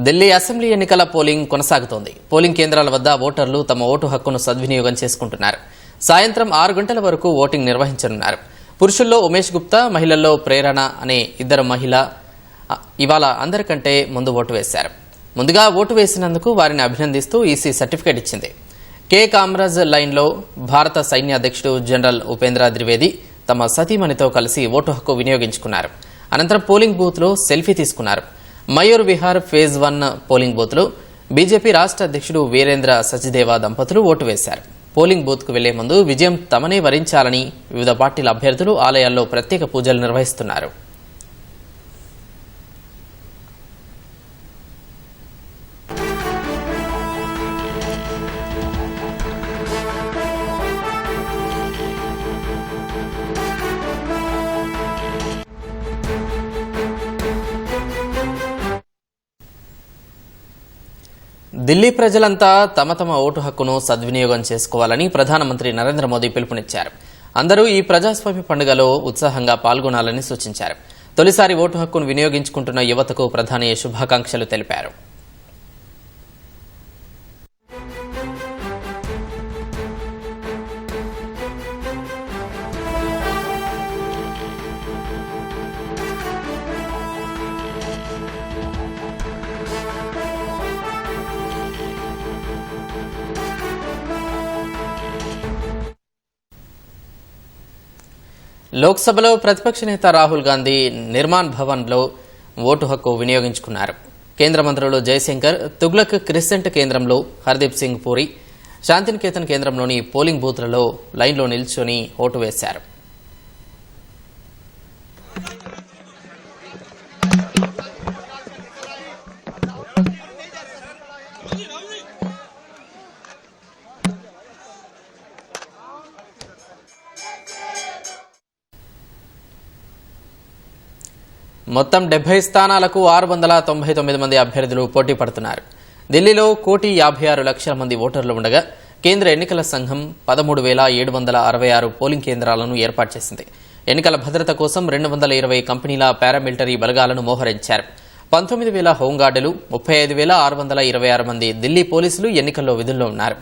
Delhi assembly ఎన్నికల polling కొనసాగుతోంది. Polling కేంద్రాల వద్ద ఓటర్లు తమ ఓటు హక్కును సద్వినియోగం చేసుకుంటున్నారు. సాయంత్రం 6 గంటల వరకు ఓటింగ్ నిర్వహించనున్నారు. పురుషుల్లో ఉమేష్ గుప్తా, మహిళల్లో ప్రేరణ అనే ఇద్దరు మహిళ ఇవాళ అందరికంటే ముందు ఓటు వేశారు. ముందుగా ఓటు వేసినందుకు వారిని అభినందిస్తూ ఈసీ సర్టిఫికేట్ ఇచ్చింది. కే కామరాజ్ లైన్లో భారత సైన్య అధ్యక్షుడు జనరల్ ఉపేంద్ర ద్వివేది తమ సతీమణితో కలిసి ఓటు హక్కు వినియోగించుకున్నారు. అనంతరం పోలింగ్ బూత్లో సెల్ఫీ తీసుకున్నారు. మయూర్ విహార్ ఫేజ్ 1 పోలింగ్ బూత్లో బీజేపీ రాష్ట్ర అధ్యక్షుడు వీరేంద్ర సచ్దేవా దంపతులు ఓటు వేశారు. పోలింగ్ బూత్కు వెళ్లే ముందు విజయం తమనే వరించాలని వివిధ పార్టీల అభ్యర్థులు ఆలయాల్లో ప్రత్యేక పూజలు నిర్వహిస్తున్నారు. ఢిల్లీ ప్రజలంతా తమ తమ ఓటు హక్కును సద్వినియోగం చేసుకోవాలని ప్రధానమంత్రి నరేంద్ర మోదీ పిలుపునిచ్చారు. అందరూ ఈ ప్రజాస్వామ్య పండుగలో ఉత్సాహంగా పాల్గొనాలని సూచించారు. తొలిసారి ఓటు హక్కును వినియోగించుకుంటున్న యువతకు ప్రధాని శుభాకాంక్షలు తెలిపారు. లోక్సభలో ప్రతిపక్ష నేత రాహుల్ గాంధీ నిర్మాణ్ భవన్లో ఓటు హక్కు వినియోగించుకున్నారు. కేంద్ర మంత్రులు జయశంకర్, తుగ్లక్ క్రిసెంట్ కేంద్రంలో హర్దీప్ సింగ్ పూరి, శాంతినికేతన్ కేంద్రంలోని పోలింగ్ బూత్లలో లైన్లో నిల్చొని ఓటు వేశారు. మొత్తం 70 స్థానాలకు 699 మంది అభ్యర్థులు పోటీ పడుతున్నారు. ఢిల్లీలో 1,56,00,000 మంది ఓటర్లు ఉండగా కేంద్ర ఎన్నికల సంఘం 13,766 పోలింగ్ కేంద్రాలను ఏర్పాటు చేసింది. ఎన్నికల భద్రత కోసం 220 కంపెనీల పారామిలిటరీ బలగాలను మోహరించారు. 19,000 హోంగార్డులు, 35,626 మంది ఢిల్లీ పోలీసులు ఎన్నికల్లో విధుల్లో ఉన్నారు.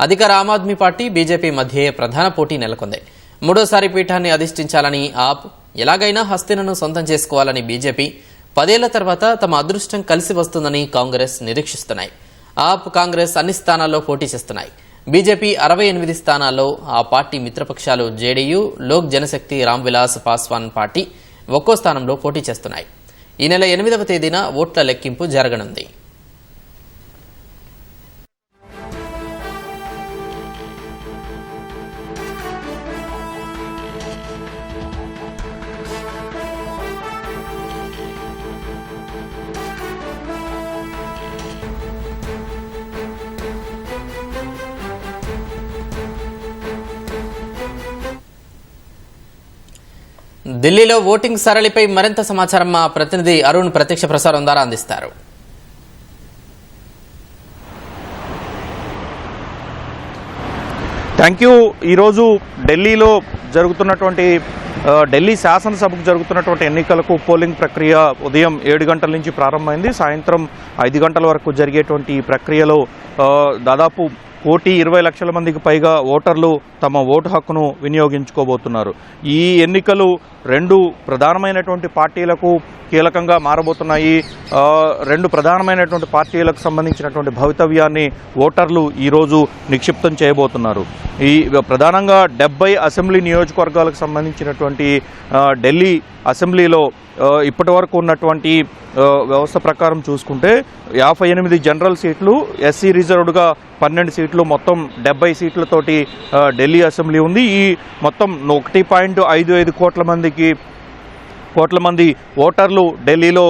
అధికార ఆమ్ ఆద్మీ పార్టీ, బీజేపీ మధ్య ప్రధాన పోటీ నెలకొంది. మూడోసారి పీఠాన్ని అధిష్ఠించాలని ఆప్, ఎలాగైనా హస్తినను సొంతం చేసుకోవాలని బీజేపీ, 10 ఏళ్ల తర్వాత తమ అదృష్టం కలిసి వస్తుందని కాంగ్రెస్ నిరీక్షిస్తున్నాయి. ఆప్, కాంగ్రెస్ అన్ని స్థానాల్లో పోటీ చేస్తున్నాయి. బీజేపీ 68 స్థానాల్లో, ఆ పార్టీ మిత్రపక్షాలు జేడీయూ, లోక్ జనశక్తి, రామ్ విలాస్ పాస్వాన్ పార్టీ ఒక్కో స్థానంలో పోటీ చేస్తున్నాయి. ఈ నెల 8వ తేదీన ఓట్ల లెక్కింపు జరగనుంది. ఢిల్లీలో ఓటింగ్ సరళిపై మరింత సమాచారం మా ప్రతినిధి అరుణ్ ప్రత్యక్ష ప్రసారం ద్వారా అందిస్తారు. Thank you. ఈరోజు ఢిల్లీలో జరుగుతున్నటువంటి ఢిల్లీ శాసనసభకు జరుగుతున్నటువంటి ఎన్నికలకు పోలింగ్ ప్రక్రియ ఉదయం 7 గంటల నుంచి ప్రారంభమైంది. సాయంత్రం 5 గంటల వరకు జరిగేటువంటి ఈ ప్రక్రియలో దాదాపు 1,20,00,000 మందికి పైగా ఓటర్లు తమ ఓటు హక్కును వినియోగించుకోబోతున్నారు. ఈ ఎన్నికలు 2 ప్రధానమైనటువంటి పార్టీలకు కీలకంగా మారబోతున్నాయి. 2 ప్రధానమైనటువంటి పార్టీలకు సంబంధించినటువంటి భవితవ్యాన్ని ఓటర్లు ఈరోజు నిక్షిప్తం చేయబోతున్నారు. ఈ ప్రధానంగా 70 అసెంబ్లీ నియోజకవర్గాలకు సంబంధించినటువంటి ఢిల్లీ అసెంబ్లీలో ఇప్పటి వరకు ఉన్నటువంటి వ్యవస్థ ప్రకారం చూసుకుంటే 58 జనరల్ సీట్లు, ఎస్సీ రిజర్వ్డ్గా 12 సీట్లు, మొత్తం 70 సీట్లతోటి ఢిల్లీ అసెంబ్లీ ఉంది. ఈ మొత్తం 1.55 కోట్ల మంది ఓటర్లు ఢిల్లీలో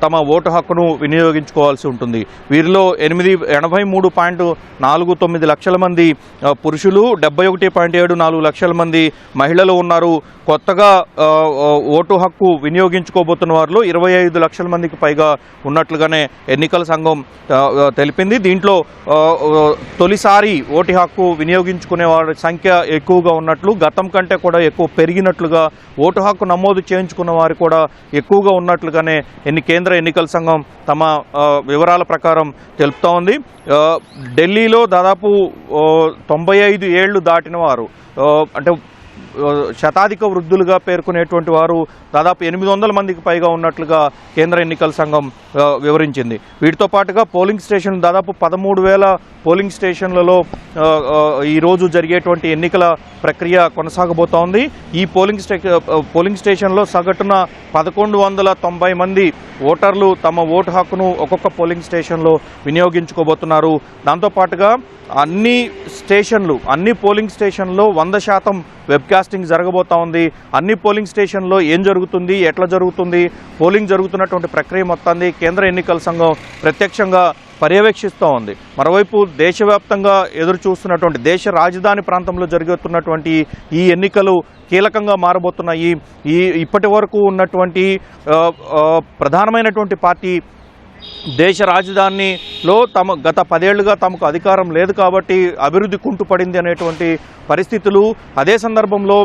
తమ ఓటు హక్కును వినియోగించుకోవాల్సి ఉంటుంది. వీరిలో 83.49 లక్షల మంది పురుషులు, 71.74 లక్షల మంది మహిళలు ఉన్నారు. కొత్తగా ఓటు హక్కు వినియోగించుకోబోతున్న వారిలో 25 లక్షల మందికి పైగా ఉన్నట్లుగానే ఎన్నికల సంఘం తెలిపింది. దీంట్లో తొలిసారి ఓటు హక్కు వినియోగించుకునే వారి సంఖ్య ఎక్కువగా ఉన్నట్లు, గతం కంటే కూడా ఎక్కువ పెరిగినట్లుగా, ఓటు హక్కు నమోదు చేయించుకున్న వారు కూడా ఎక్కువగా ఉన్నట్లుగానే కేంద్ర ఎన్నికల సంఘం తమ వివరాల ప్రకారం తెలుపుతా ఉంది. ఢిల్లీలో దాదాపు 95 ఏళ్లు దాటిన వారు, అంటే శతాధిక వృద్ధులుగా పేర్కొనేటువంటి వారు దాదాపు 800 మందికి పైగా ఉన్నట్లుగా కేంద్ర ఎన్నికల సంఘం వివరించింది. వీటితో పాటుగా పోలింగ్ స్టేషన్లు దాదాపు 13,000 పోలింగ్ స్టేషన్లలో ఈరోజు జరిగేటువంటి ఎన్నికల ప్రక్రియ కొనసాగబోతోంది. ఈ పోలింగ్ స్టేషన్లో సగటున 1190 మంది ఓటర్లు తమ ఓటు హక్కును ఒక్కొక్క పోలింగ్ స్టేషన్లో వినియోగించుకోబోతున్నారు. దాంతోపాటుగా అన్ని పోలింగ్ స్టేషన్లో 100% వెబ్కాస్టింగ్ జరగబోతా ఉంది. అన్ని పోలింగ్ స్టేషన్లో ఏం జరుగుతుంది, ఎట్లా జరుగుతుంది, పోలింగ్ జరుగుతున్నటువంటి ప్రక్రియ మొత్తాన్ని కేంద్ర ఎన్నికల సంఘం ప్రత్యక్షంగా పర్యవేక్షిస్తూ ఉంది. మరోవైపు దేశవ్యాప్తంగా ఎదురు చూస్తున్నటువంటి దేశ రాజధాని ప్రాంతంలో జరుగుతున్నటువంటి ఈ ఎన్నికలు కీలకంగా మారబోతున్నాయి. ఇప్పటి వరకు ఉన్నటువంటి ప్రధానమైనటువంటి పార్టీ దేశ రాజధానిలో గత 10 ఏళ్లుగా తమకు అధికారం లేదు కాబట్టి అభివృద్ధి కుంటుపడింది అనేటువంటి పరిస్థితులు, అదే సందర్భంలో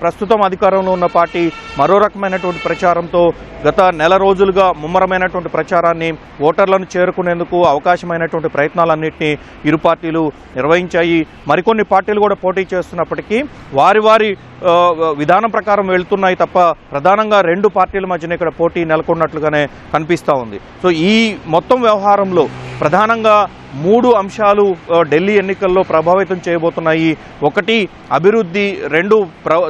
ప్రస్తుతం అధికారంలో ఉన్న పార్టీ మరో రకమైనటువంటి ప్రచారంతో గత నెల రోజులుగా ముమ్మరమైనటువంటి ప్రచారాన్ని ఓటర్లను చేరుకునేందుకు అవకాశమైనటువంటి ప్రయత్నాలన్నింటినీ ఇరు పార్టీలు నిర్వహించాయి. మరికొన్ని పార్టీలు కూడా పోటీ చేస్తున్నప్పటికీ వారి విధానం ప్రకారం వెళ్తున్నాయి తప్ప ప్రధానంగా 2 పార్టీల మధ్యన ఇక్కడ పోటీ నెలకొన్నట్లుగానే కనిపిస్తూ ఉంది. సో ఈ మొత్తం వ్యవహారంలో ప్రధానంగా 3 అంశాలు ఢిల్లీ ఎన్నికల్లో ప్రభావితం చేయబోతున్నాయి. 1 అభివృద్ధి, 2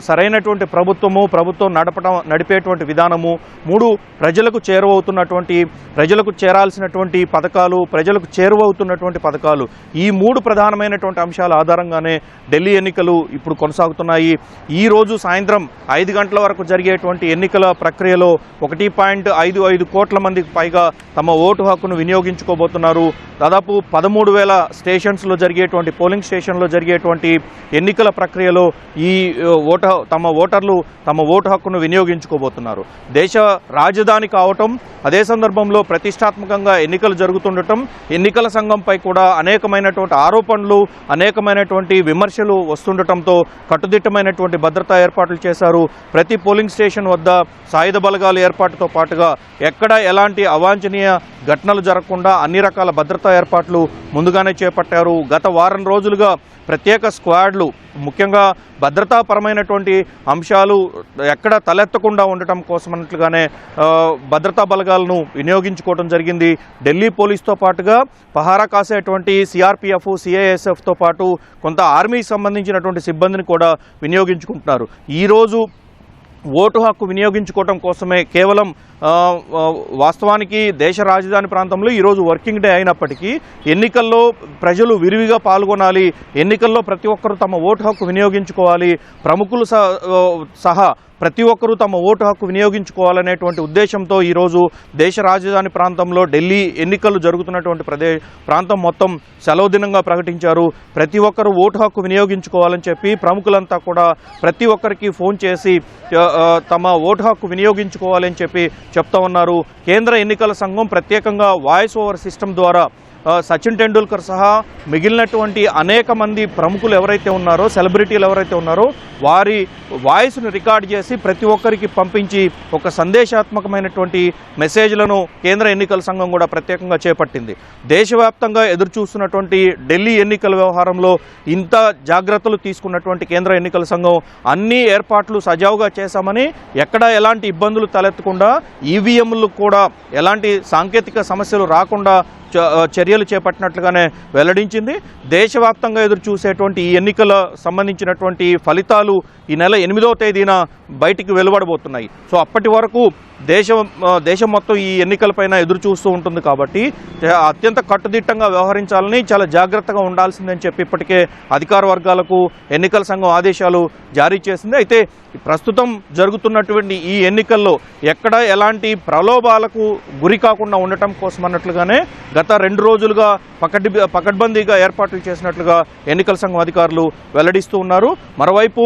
సరైనటువంటి ప్రభుత్వం నడిపేటువంటి విధానము, 3 ప్రజలకు చేరాల్సినటువంటి పథకాలు, ప్రజలకు చేరువవుతున్నటువంటి పథకాలు. ఈ 3 ప్రధానమైనటువంటి అంశాల ఆధారంగానే ఢిల్లీ ఎన్నికలు ఇప్పుడు కొనసాగుతున్నాయి. ఈ రోజు సాయంత్రం 5 గంటల వరకు జరిగేటువంటి ఎన్నికల ప్రక్రియలో 1.55 కోట్ల మందికి పైగా తమ ఓటు హక్కును వినియోగించుకోబోతున్నారు. దాదాపు 13,000 స్టేషన్స్లో జరిగేటువంటి పోలింగ్ స్టేషన్లో జరిగేటువంటి ఎన్నికల ప్రక్రియలో తమ ఓటర్లు తమ ఓటు హక్కును వినియోగించుకోబోతున్నారు. దేశ రాజధాని కావటం, అదే సందర్భంలో ప్రతిష్టాత్మకంగా ఎన్నికలు జరుగుతుండటం, ఎన్నికల సంఘంపై కూడా అనేకమైనటువంటి ఆరోపణలు, అనేకమైనటువంటి విమర్శలు వస్తుండటంతో కట్టుదిట్టమైనటువంటి భద్రతా ఏర్పాట్లు చేశారు. ప్రతి పోలింగ్ స్టేషన్ వద్ద సాయుధ బలగాల ఏర్పాటుతో పాటుగా ఎక్కడ ఎలాంటి అవాంఛనీయ ఘటనలు జరగకుండా అన్ని రకాల భద్రతా ఏర్పాట్లు ముందుగానే చేపట్టారు. గత వారం రోజులుగా ప్రత్యేక స్క్వాడ్లు, ముఖ్యంగా భద్రతాపరమైనటువంటి అంశాలు ఎక్కడ తలెత్తకుండా ఉండటం కోసమన్నట్లుగానే భద్రతా బలగాలను వినియోగించుకోవడం జరిగింది. ఢిల్లీ పోలీస్తో పాటుగా పహారా కాసేటువంటి సిఆర్పిఎఫ్, సిఐఎస్ఎఫ్తో పాటు కొంత ఆర్మీకి సంబంధించినటువంటి సిబ్బందిని కూడా వినియోగించుకుంటున్నారు. ఈరోజు ఓటు హక్కు వినియోగించుకోవడం కోసమే కేవలం వాస్తవానికి దేశ రాజధాని ప్రాంతంలో ఈరోజు వర్కింగ్ డే అయినప్పటికీ ఎన్నికల్లో ప్రజలు విరివిగా పాల్గొనాలి, ఎన్నికల్లో ప్రతి ఒక్కరూ తమ ఓటు హక్కు వినియోగించుకోవాలి, ప్రముఖులు సహా ప్రతి ఒక్కరూ తమ ఓటు హక్కు వినియోగించుకోవాలనేటువంటి ఉద్దేశంతో ఈరోజు దేశ రాజధాని ప్రాంతంలో ఢిల్లీ ఎన్నికలు జరుగుతున్నటువంటి ప్రాంతం మొత్తం సెలవు దినంగా ప్రకటించారు. ప్రతి ఒక్కరూ ఓటు హక్కు వినియోగించుకోవాలని చెప్పి ప్రముఖులంతా కూడా ప్రతి ఒక్కరికి ఫోన్ చేసి తమ ఓటు హక్కు వినియోగించుకోవాలని చెప్పి చెప్తా ఉన్నారు. కేంద్ర ఎన్నికల సంఘం ప్రత్యేకంగా వాయిస్ ఓవర్ సిస్టమ్ ద్వారా సచిన్ టెండూల్కర్ సహా మిగిలినటువంటి అనేక మంది ప్రముఖులు ఎవరైతే ఉన్నారో, సెలబ్రిటీలు ఎవరైతే ఉన్నారో వారి వాయిస్ను రికార్డ్ చేసి ప్రతి ఒక్కరికి పంపించి ఒక సందేశాత్మకమైనటువంటి మెసేజ్లను కేంద్ర ఎన్నికల సంఘం కూడా ప్రత్యేకంగా చేపట్టింది. దేశవ్యాప్తంగా ఎదురు చూస్తున్నటువంటి ఢిల్లీ ఎన్నికల వ్యవహారంలో ఇంత జాగ్రత్తలు తీసుకున్నటువంటి కేంద్ర ఎన్నికల సంఘం అన్ని ఏర్పాట్లు సజావుగా చేశామని, ఎక్కడ ఎలాంటి ఇబ్బందులు తలెత్తకుండా, ఈవీఎంలు కూడా ఎలాంటి సాంకేతిక సమస్యలు రాకుండా చర్యలు చేపట్టినట్లుగానే వెల్లడించింది. దేశవ్యాప్తంగా ఎదురు చూసేటువంటి ఈ ఎన్నికల సంబంధించినటువంటి ఫలితాలు ఈ నెల 8వ తేదీన బయటికి వెలువడబోతున్నాయి. సో అప్పటి వరకు దేశం మొత్తం ఈ ఎన్నికలపైన ఎదురు చూస్తూ ఉంటుంది కాబట్టి అత్యంత కట్టుదిట్టంగా వ్యవహరించాలని, చాలా జాగ్రత్తగా ఉండాల్సిందని చెప్పి ఇప్పటికే అధికార వర్గాలకు ఎన్నికల సంఘం ఆదేశాలు జారీ చేసింది. అయితే ప్రస్తుతం జరుగుతున్నటువంటి ఈ ఎన్నికల్లో ఎక్కడ ఎలాంటి ప్రలోభాలకు గురి కాకుండా ఉండటం కోసం అన్నట్లుగానే గత 2 రోజులుగా పకడ్బందీగా ఏర్పాట్లు చేసినట్లుగా ఎన్నికల సంఘం అధికారులు వెల్లడిస్తూ ఉన్నారు. మరోవైపు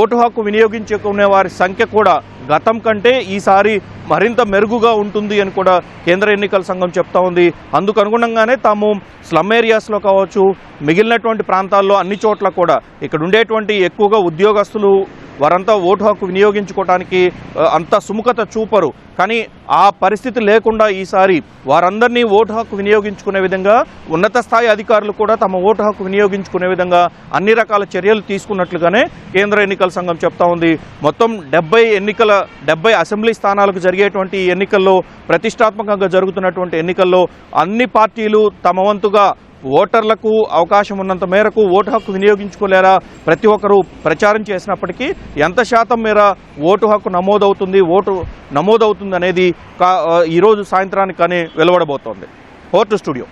ఓటు హక్కు వినియోగించుకునే వారి సంఖ్య కూడా గతం కంటే ఈసారి మరింత మెరుగుగా ఉంటుంది అని కూడా కేంద్ర ఎన్నికల సంఘం చెప్తా ఉంది. అందుకు అనుగుణంగానే తాము స్లమ్ ఏరియాస్లో కావచ్చు, మిగిలినటువంటి ప్రాంతాల్లో అన్ని చోట్ల కూడా ఇక్కడ ఉండేటువంటి ఎక్కువగా ఉద్యోగస్తులు వారంతా ఓటు హక్కు వినియోగించుకోవడానికి అంత సుముఖత చూపరు. కానీ ఆ పరిస్థితి లేకుండా ఈసారి వారందరినీ ఓటు హక్కు వినియోగించుకునే విధంగా ఉన్నత స్థాయి అధికారులు కూడా తమ ఓటు హక్కు వినియోగించుకునే విధంగా అన్ని రకాల చర్యలు తీసుకున్నట్లుగానే కేంద్ర ఎన్నికల సంఘం చెప్తా ఉంది. మొత్తం 70 అసెంబ్లీ స్థానాలకు జరిగేటువంటి ఎన్నికల్లో, ప్రతిష్టాత్మకంగా జరుగుతున్నటువంటి ఎన్నికల్లో అన్ని పార్టీలు తమ వంతుగా ఓటర్లకు అవకాశం ఉన్నంత మేరకు ఓటు హక్కు వినియోగించుకోలేరా ప్రతి ఒక్కరూ ప్రచారం చేసినప్పటికీ ఎంత శాతం మేర ఓటు హక్కు నమోదవుతుంది అనేది ఈరోజు సాయంత్రానికి కానీ వెలువడబోతోంది. Over to studio.